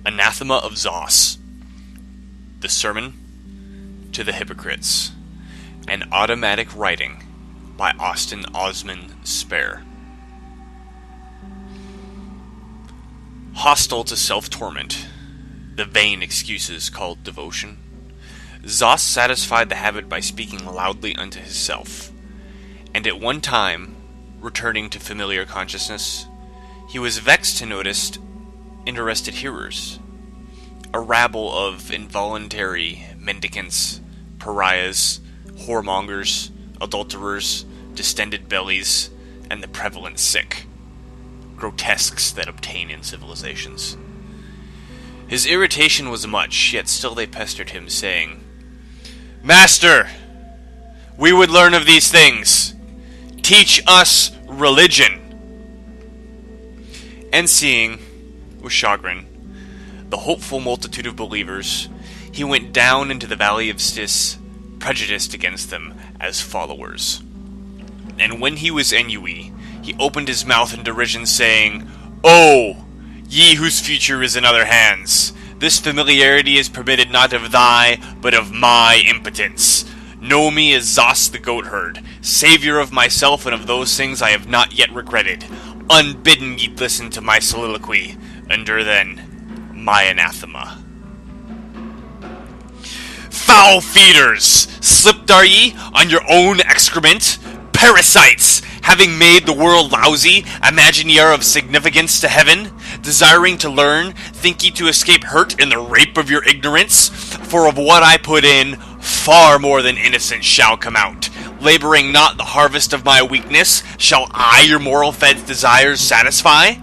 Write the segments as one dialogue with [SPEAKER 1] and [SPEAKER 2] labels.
[SPEAKER 1] Anathema of Zos, the Sermon to the Hypocrites, an automatic writing by Osman Spare. Hostile to self-torment, the vain excuses called devotion, Zos satisfied the habit by speaking loudly unto himself, and at one time, returning to familiar consciousness, he was vexed to notice interested hearers, a rabble of involuntary mendicants, pariahs, whoremongers, adulterers, distended bellies, and the prevalent sick, grotesques that obtain in civilizations. His irritation was much, yet still they pestered him, saying, "Master, we would learn of these things. Teach us religion." And seeing, with chagrin, the hopeful multitude of believers, he went down into the valley of Styx, prejudiced against them as followers. And when he was ennui, he opened his mouth in derision, saying, "O, ye whose future is in other hands, this familiarity is permitted not of thy, but of my impotence. Know me as Zos the goatherd, savior of myself and of those things I have not yet regretted. Unbidden ye listen to my soliloquy. Endure then my anathema. Foul feeders! Slipped are ye on your own excrement? Parasites! Having made the world lousy, imagine ye are of significance to heaven? Desiring to learn, think ye to escape hurt in the rape of your ignorance? For of what I put in, far more than innocence shall come out. Laboring not the harvest of my weakness, shall I your moral fed desires satisfy?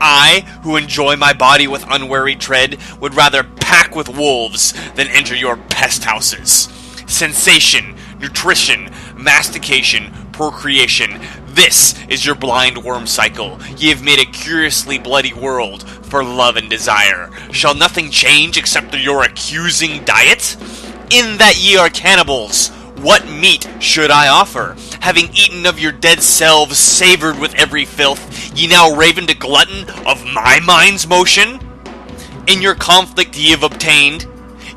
[SPEAKER 1] I, who enjoy my body with unwary tread, would rather pack with wolves than enter your pest houses. Sensation, nutrition, mastication, procreation, this is your blind worm cycle. Ye have made a curiously bloody world for love and desire. Shall nothing change except your accusing diet? In that ye are cannibals, what meat should I offer? Having eaten of your dead selves, savored with every filth, ye now raven to glutton of my mind's motion? In your conflict ye have obtained.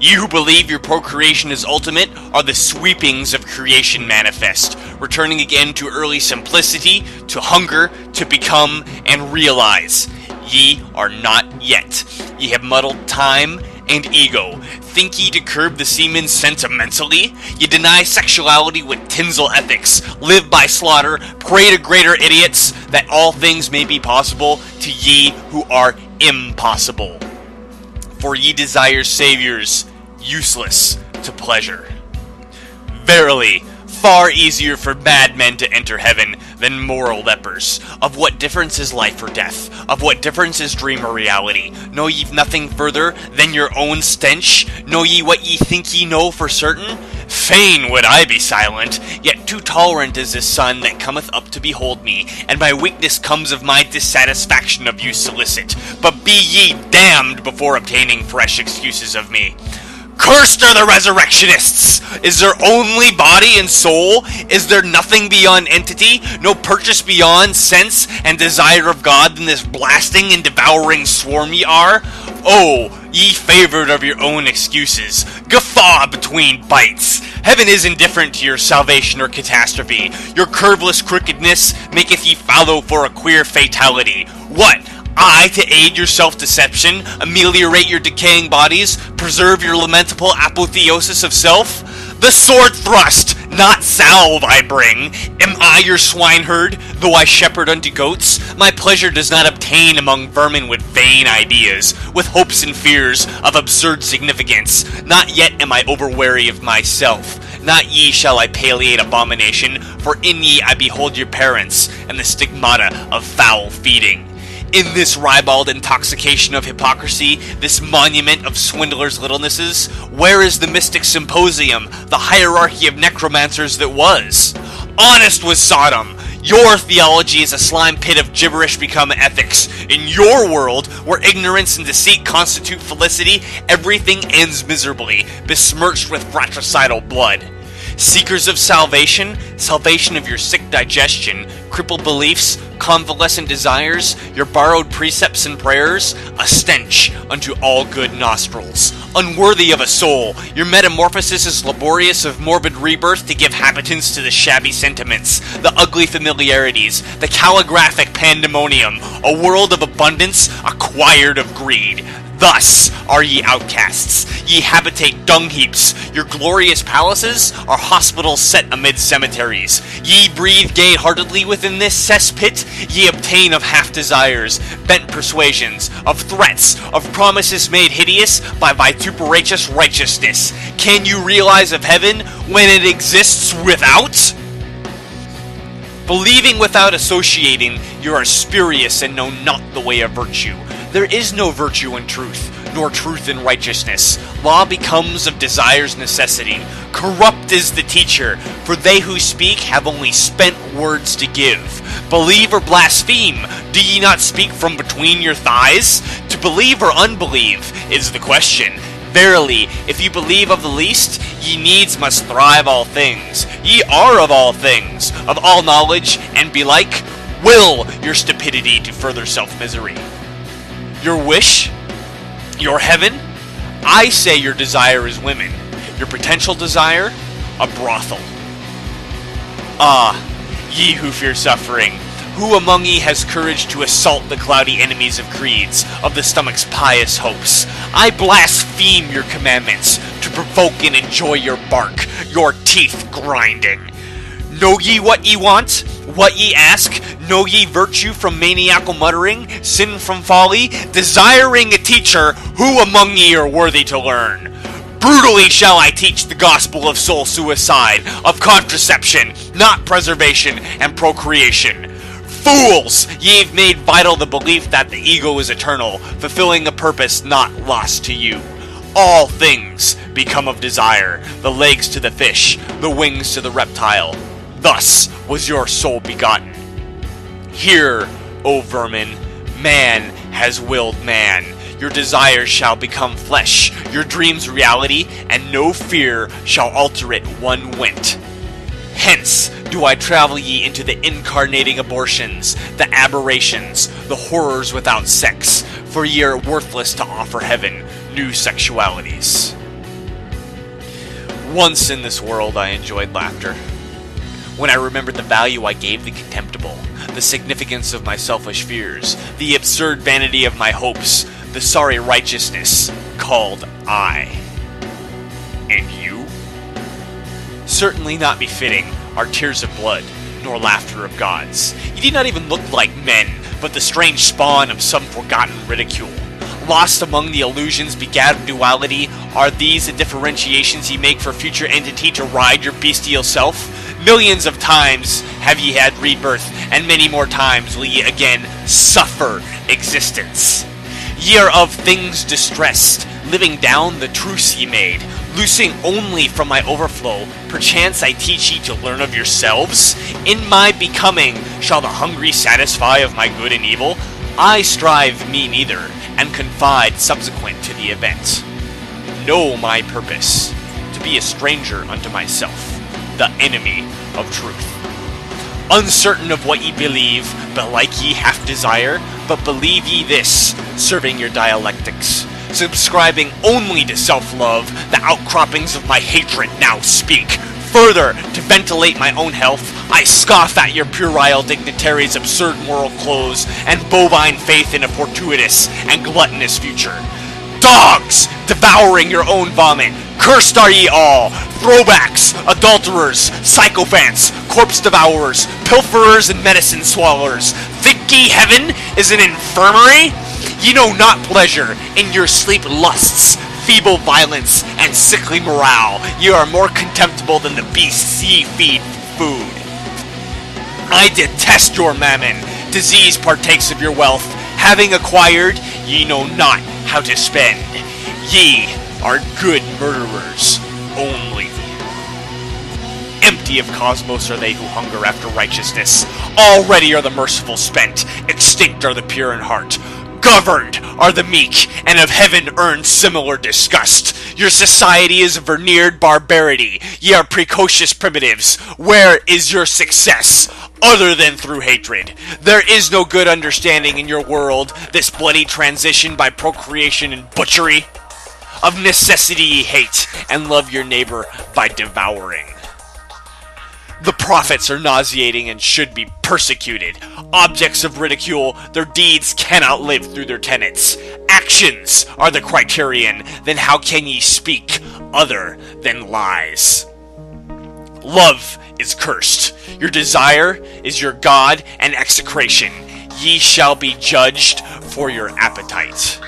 [SPEAKER 1] Ye who believe your procreation is ultimate are the sweepings of creation manifest, returning again to early simplicity, to hunger, to become, and realize. Ye are not yet. Ye have muddled time and ego. Think ye to curb the semen sentimentally? Ye deny sexuality with tinsel ethics, live by slaughter, pray to greater idiots, that all things may be possible to ye who are impossible. For ye desire saviors, useless to pleasure. Verily, far easier for bad men to enter heaven than moral lepers. Of what difference is life or death? Of what difference is dream or reality? Know ye nothing further than your own stench? Know ye what ye think ye know for certain? Fain would I be silent, yet too tolerant is the sun that cometh up to behold me, and my weakness comes of my dissatisfaction of you solicit. But be ye damned before obtaining fresh excuses of me. Cursed are the resurrectionists! Is there only body and soul? Is there nothing beyond entity? No purchase beyond sense and desire of God than this blasting and devouring swarm ye are? Oh, ye favored of your own excuses, guffaw between bites. Heaven is indifferent to your salvation or catastrophe. Your curveless crookedness maketh ye fallow for a queer fatality. What? I to aid your self-deception, ameliorate your decaying bodies, preserve your lamentable apotheosis of self? The sword thrust, not salve, I bring. Am I your swineherd, though I shepherd unto goats? My pleasure does not obtain among vermin with vain ideas, with hopes and fears of absurd significance. Not yet am I overweary of myself. Not ye shall I palliate abomination, for in ye I behold your parents, and the stigmata of foul feeding. In this ribald intoxication of hypocrisy, this monument of swindlers' littlenesses, where is the mystic symposium, the hierarchy of necromancers that was? Honest was Sodom, Your theology is a slime pit of gibberish become ethics. In your world, where ignorance and deceit constitute felicity, everything ends miserably, besmirched with fratricidal blood. Seekers of salvation, salvation of your sick digestion, crippled beliefs, convalescent desires, your borrowed precepts and prayers, a stench unto all good nostrils. Unworthy of a soul, your metamorphosis is laborious of morbid rebirth to give habitants to the shabby sentiments, the ugly familiarities, the calligraphic pandemonium, a world of abundance acquired of greed. Thus are ye outcasts, ye habitate dung heaps, your glorious palaces are hospitals set amid cemeteries. Ye breathe gay-heartedly within this cesspit, ye obtain of half-desires, bent persuasions, of threats, of promises made hideous by vituperacious righteousness. Can you realize of heaven when it exists without? Believing without associating, you are spurious and know not the way of virtue. There is no virtue in truth, nor truth in righteousness. Law becomes of desire's necessity. Corrupt is the teacher, for they who speak have only spent words to give. Believe or blaspheme, do ye not speak from between your thighs? To believe or unbelieve is the question. Verily, if you believe of the least, ye needs must thrive all things. Ye are of all things, of all knowledge, and belike, will your stupidity to further self-misery. Your wish? Your heaven? I say your desire is women. Your potential desire? A brothel. Ah, ye who fear suffering, who among ye has courage to assault the cloudy enemies of creeds, of the stomach's pious hopes? I blaspheme your commandments, to provoke and enjoy your bark, your teeth grinding. Know ye what ye want? What ye ask? Know ye virtue from maniacal muttering, sin from folly, desiring a teacher? Who among ye are worthy to learn? Brutally shall I teach the gospel of soul suicide, of contraception, not preservation and procreation. Fools! Ye have made vital the belief that the ego is eternal, fulfilling a purpose not lost to you. All things become of desire, the legs to the fish, the wings to the reptile. Thus was your soul begotten. Hear, O vermin, man has willed man. Your desires shall become flesh, your dreams reality, and no fear shall alter it one whit. Hence do I travel ye into the incarnating abortions, the aberrations, the horrors without sex, for ye are worthless to offer heaven new sexualities. Once in this world I enjoyed laughter. When I remembered the value I gave the contemptible, the significance of my selfish fears, the absurd vanity of my hopes, the sorry righteousness called I. And you? Certainly not befitting are tears of blood, nor laughter of gods. You do not even look like men, but the strange spawn of some forgotten ridicule. Lost among the illusions begat of duality, are these the differentiations ye make for future entity to ride your bestial self? Millions of times have ye had rebirth, and many more times will ye again suffer existence. Ye are of things distressed, living down the truths ye made, loosing only from my overflow. Perchance I teach ye to learn of yourselves. In my becoming shall the hungry satisfy of my good and evil. I strive me neither, and confide subsequent to the event. Know my purpose, to be a stranger unto myself, the enemy of truth. Uncertain of what ye believe, but like ye half desire, but believe ye this, serving your dialectics. Subscribing only to self-love, the outcroppings of my hatred now speak. Further, to ventilate my own health, I scoff at your puerile dignitaries' absurd moral clothes and bovine faith in a fortuitous and gluttonous future. Dogs, devouring your own vomit, cursed are ye all! Throwbacks, adulterers, sycophants, corpse devourers, pilferers, and medicine swallowers. Think ye heaven is an infirmary? Ye know not pleasure in your sleep lusts, feeble violence, and sickly morale. Ye are more contemptible than the beasts ye feed food. I detest your mammon. Disease partakes of your wealth. Having acquired, ye know not how to spend. Ye are good murderers only. Empty of cosmos are they who hunger after righteousness. Already are the merciful spent, extinct are the pure in heart. Governed are the meek, and of heaven earn similar disgust. Your society is veneered barbarity. Ye are precocious primitives. Where is your success? Other than through hatred. There is no good understanding in your world, this bloody transition by procreation and butchery. Of necessity ye hate, and love your neighbor by devouring. The prophets are nauseating and should be persecuted. Objects of ridicule, their deeds cannot live through their tenets. Actions are the criterion, then how can ye speak other than lies? Love is cursed. Your desire is your God and execration. Ye shall be judged for your appetite.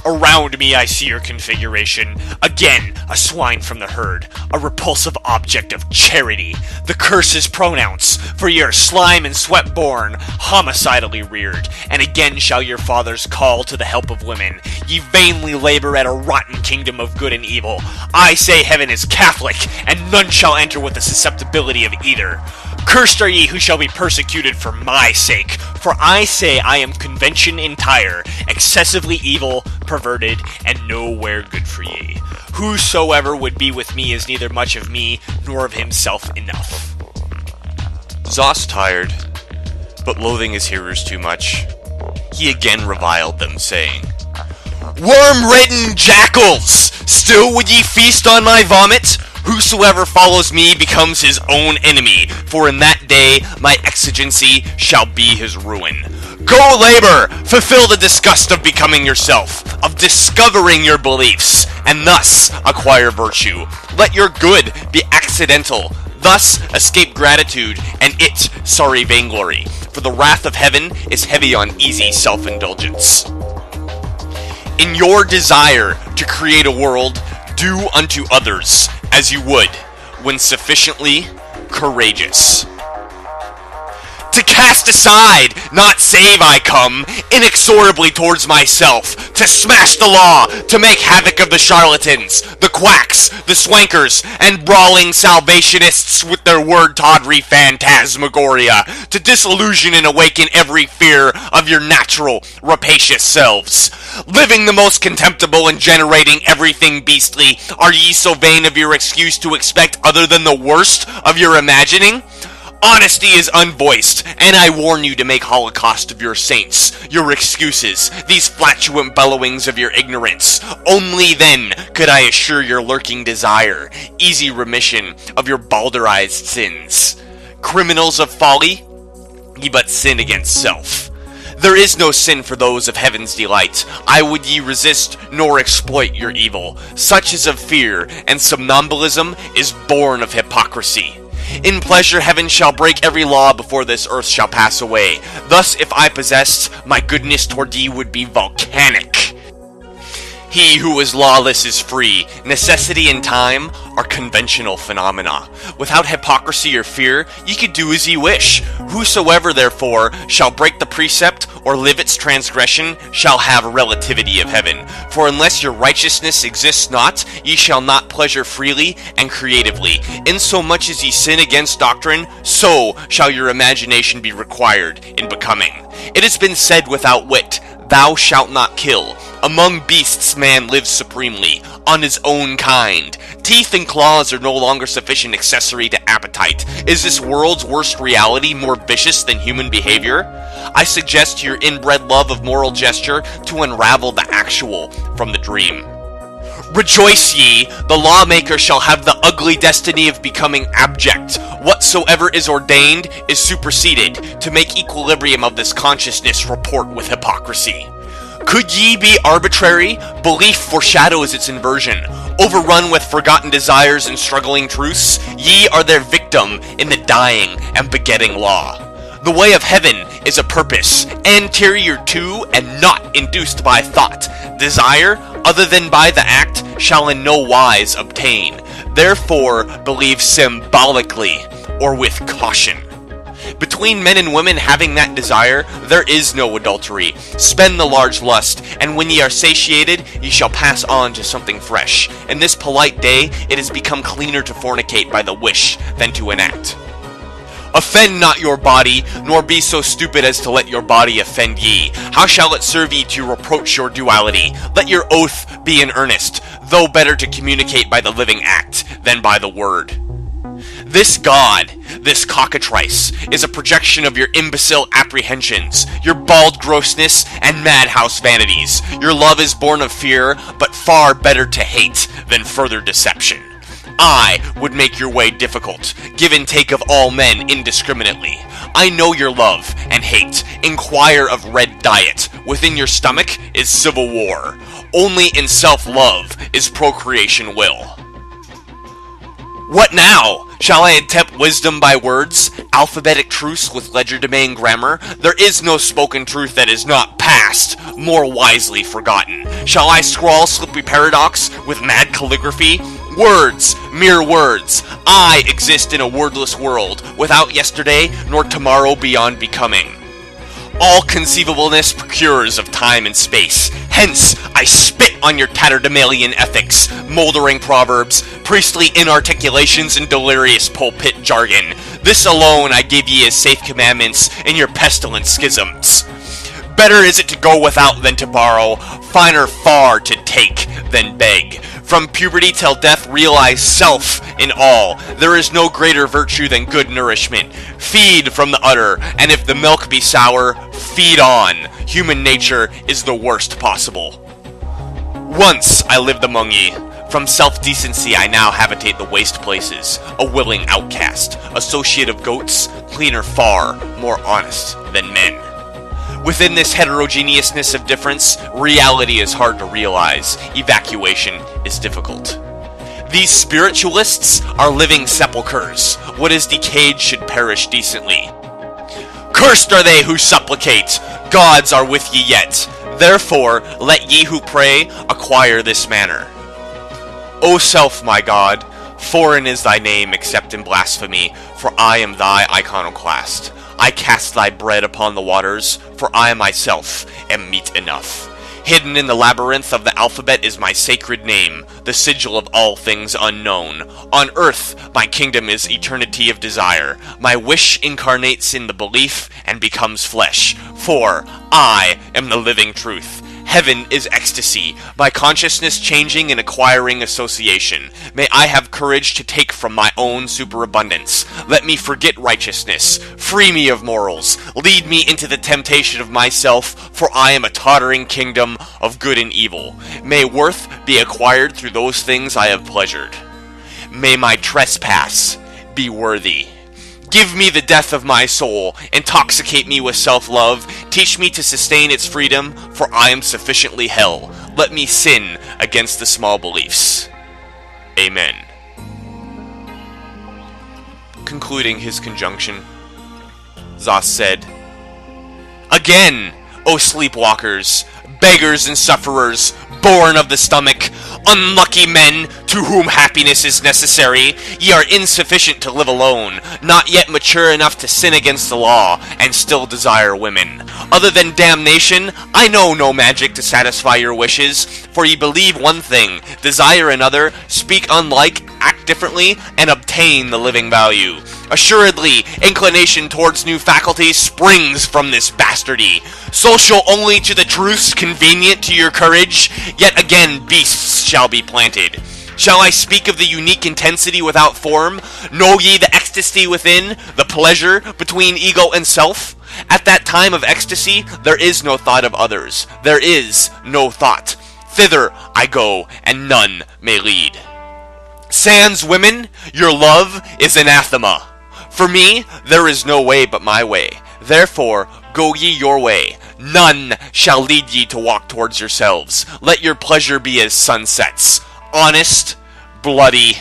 [SPEAKER 1] Around me I see your configuration. Again, a swine from the herd, a repulsive object of charity. The curse is pronounced, for ye are slime and sweat born, homicidally reared. And again shall your fathers call to the help of women. Ye vainly labor at a rotten kingdom of good and evil. I say heaven is Catholic, and none shall enter with the susceptibility of either. Cursed are ye who shall be persecuted for my sake, for I say I am convention entire, excessively evil, perverted, and nowhere good for ye. Whosoever would be with me is neither much of me, nor of himself enough.
[SPEAKER 2] Zos tired, but loathing his hearers too much, he again reviled them, saying,
[SPEAKER 1] Worm-ridden jackals! Still would ye feast on my vomit? Whosoever follows me becomes his own enemy, for in that day my exigency shall be his ruin. Go labor! Fulfill the disgust of becoming yourself, of discovering your beliefs, and thus acquire virtue. Let your good be accidental, thus escape gratitude, and it sorry vainglory, for the wrath of heaven is heavy on easy self-indulgence. In your desire to create a world, do unto others as you would when sufficiently courageous. To cast aside, not save I come, inexorably towards myself, to smash the law, to make havoc of the charlatans, the quacks, the swankers, and brawling salvationists with their word-tawdry phantasmagoria, to disillusion and awaken every fear of your natural, rapacious selves. Living the most contemptible and generating everything beastly, are ye so vain of your excuse to expect other than the worst of your imagining? Honesty is unvoiced, and I warn you to make holocaust of your saints, your excuses, these flatulent bellowings of your ignorance. Only then could I assure your lurking desire, easy remission of your balderized sins. Criminals of folly, ye but sin against self. There is no sin for those of heaven's delight. I would ye resist nor exploit your evil. Such is of fear, and somnambulism is born of hypocrisy. In pleasure heaven shall break every law before this earth shall pass away. Thus if I possessed, my goodness toward ye would be volcanic. He who is lawless is free. Necessity and time are conventional phenomena. Without hypocrisy or fear, ye could do as ye wish. Whosoever, therefore, shall break the precept or live its transgression shall have relativity of heaven. For unless your righteousness exists not, ye shall not pleasure freely and creatively. Insomuch as ye sin against doctrine, so shall your imagination be required in becoming. It has been said without wit, Thou shalt not kill. Among beasts man lives supremely, on his own kind. Teeth and claws are no longer sufficient accessory to appetite. Is this world's worst reality more vicious than human behavior? I suggest to your inbred love of moral gesture to unravel the actual from the dream. Rejoice ye, the lawmaker shall have the ugly destiny of becoming abject. Whatsoever is ordained is superseded, to make equilibrium of this consciousness rapport with hypocrisy. Could ye be arbitrary? Belief foreshadows its inversion. Overrun with forgotten desires and struggling truths, ye are their victim in the dying and begetting law. The way of heaven is a purpose, anterior to and not induced by thought. Desire, other than by the act, shall in no wise obtain. Therefore, believe symbolically, or with caution.
[SPEAKER 2] Between men and women having that desire, there is no adultery. Spend the large lust, and when ye are satiated, ye shall pass on to something fresh. In this polite day, it has become cleaner to fornicate by the wish than to enact. Offend not your body, nor be so stupid as to let your body offend ye. How shall it serve ye to reproach your duality? Let your oath be in earnest, though better to communicate by the living act than by the word. This God, this cockatrice, is a projection of your imbecile apprehensions, your bald grossness, and madhouse vanities. Your love is born of fear, but far better to hate than further deception. I would make your way difficult, give and take of all men indiscriminately. I know your love and hate. Inquire of red diet. Within your stomach is civil war. Only in self-love is procreation will. What now? Shall I attempt wisdom by words, alphabetic truths with legerdemain grammar? There is no spoken truth that is not past, more wisely forgotten. Shall I scrawl slippery paradox with mad calligraphy? Words, mere words. I exist in a wordless world, without yesterday nor tomorrow beyond becoming. All conceivableness procures of time and space. Hence, I spit on your tatterdemalion ethics, moldering proverbs, priestly inarticulations, and delirious pulpit jargon. This alone I give ye as safe commandments in your pestilent schisms. Better is it to go without than to borrow, finer far to take than beg. From puberty till death realize self in all. There is no greater virtue than good nourishment. Feed from the udder, and if the milk be sour, feed on. Human nature is the worst possible. Once I lived among ye. From self-decency I now habitate the waste places, a willing outcast, associate of goats, cleaner far, more honest than men. Within this heterogeneousness of difference, reality is hard to realize, evacuation is difficult. These spiritualists are living sepulchres. What is decayed should perish decently. Cursed are they who supplicate, gods are with ye yet. Therefore, let ye who pray acquire this manner. O self, my God, foreign is thy name except in blasphemy, for I am thy iconoclast. I cast thy bread upon the waters, for I myself am meat enough. Hidden in the labyrinth of the alphabet is my sacred name, the sigil of all things unknown. On earth, my kingdom is eternity of desire. My wish incarnates in the belief and becomes flesh, for I am the living truth. Heaven is ecstasy, my consciousness changing and acquiring association. May I have courage to take from my own superabundance. Let me forget righteousness. Free me of morals. Lead me into the temptation of myself, for I am a tottering kingdom of good and evil. May worth be acquired through those things I have pleasured. May my trespass be worthy. Give me the death of my soul, intoxicate me with self-love, teach me to sustain its freedom, for I am sufficiently hell. Let me sin against the small beliefs. Amen. Concluding his conjunction, Zos said, Again, O sleepwalkers, beggars and sufferers, born of the stomach, unlucky men, to whom happiness is necessary, ye are insufficient to live alone, not yet mature enough to sin against the law, and still desire women. Other than damnation, I know no magic to satisfy your wishes, for ye believe one thing, desire another, speak unlike, act differently, and obtain the living value. Assuredly, inclination towards new faculties springs from this bastardy. Social only to the truths convenient to your courage, yet again beasts shall be planted. Shall I speak of the unique intensity without form? Know ye the ecstasy within, the pleasure between ego and self? At that time of ecstasy, there is no thought of others. There is no thought. Thither I go, and none may lead. Sans women, your love is anathema. For me, there is no way but my way. Therefore, go ye your way. None shall lead ye to walk towards yourselves. Let your pleasure be as sunsets. Honest, bloody,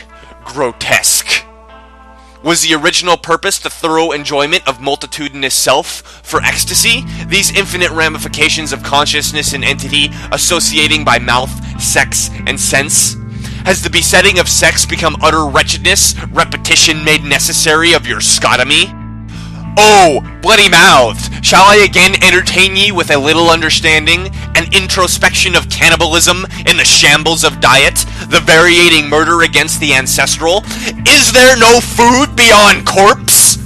[SPEAKER 2] grotesque. Was the original purpose the thorough enjoyment of multitudinous self for ecstasy? These infinite ramifications of consciousness and entity associating by mouth, sex, and sense? Has the besetting of sex become utter wretchedness, repetition made necessary of your scotomy? Oh, bloody-mouthed, shall I again entertain ye with a little understanding, an introspection of cannibalism in the shambles of diet, the variating murder against the ancestral? Is there no food beyond corpse?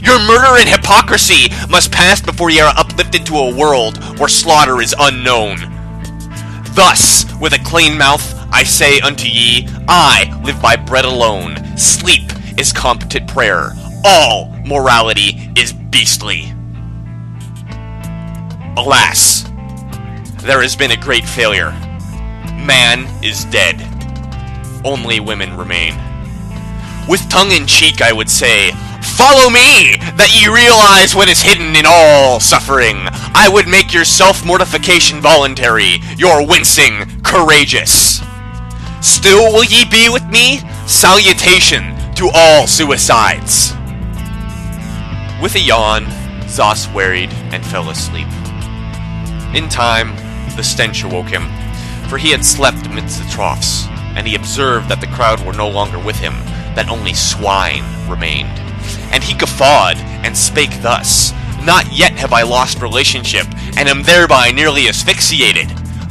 [SPEAKER 2] Your murder and hypocrisy must pass before ye are uplifted to a world where slaughter is unknown. Thus, with a clean mouth, I say unto ye, I live by bread alone. Sleep is competent prayer. All morality is beastly. Alas, there has been a great failure. Man is dead. Only women remain. With tongue in cheek, I would say, follow me, that ye realize what is hidden in all suffering. I would make your self-mortification voluntary, your wincing courageous. Still will ye be with me? Salutation to all suicides. With a yawn, Zos wearied and fell asleep. In time, the stench awoke him, for he had slept amidst the troughs, and he observed that the crowd were no longer with him, that only swine remained. And he guffawed, and spake thus, Not yet have I lost relationship, and am thereby nearly asphyxiated.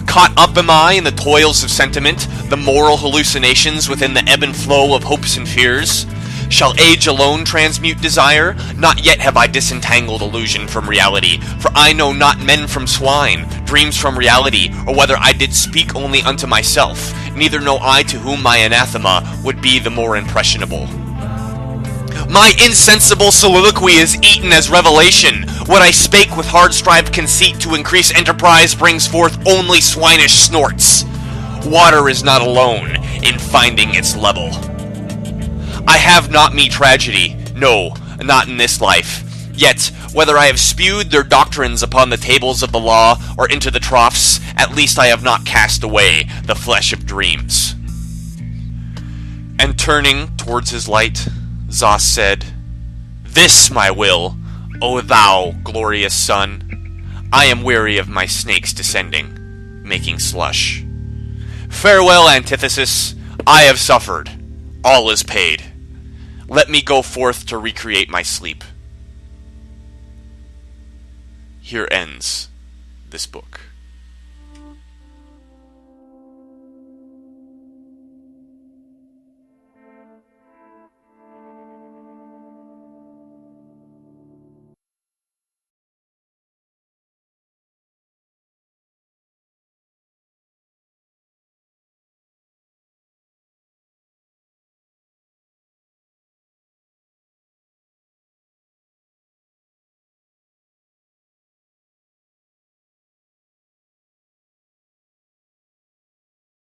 [SPEAKER 2] Caught up am I in the toils of sentiment, the moral hallucinations within the ebb and flow of hopes and fears? Shall age alone transmute desire? Not yet have I disentangled illusion from reality, for I know not men from swine, dreams from reality, or whether I did speak only unto myself, neither know I to whom my anathema would be the more impressionable. My insensible soliloquy is eaten as revelation. What I spake with hard-strived conceit to increase enterprise brings forth only swinish snorts. Water is not alone in finding its level. I have not me tragedy, no, not in this life. Yet, whether I have spewed their doctrines upon the tables of the law or into the troughs, at least I have not cast away the flesh of dreams. And turning towards his light, Zos said, This my will, O thou glorious sun. I am weary of my snakes descending, making slush. Farewell, antithesis, I have suffered. All is paid. Let me go forth to recreate my sleep. Here ends this book.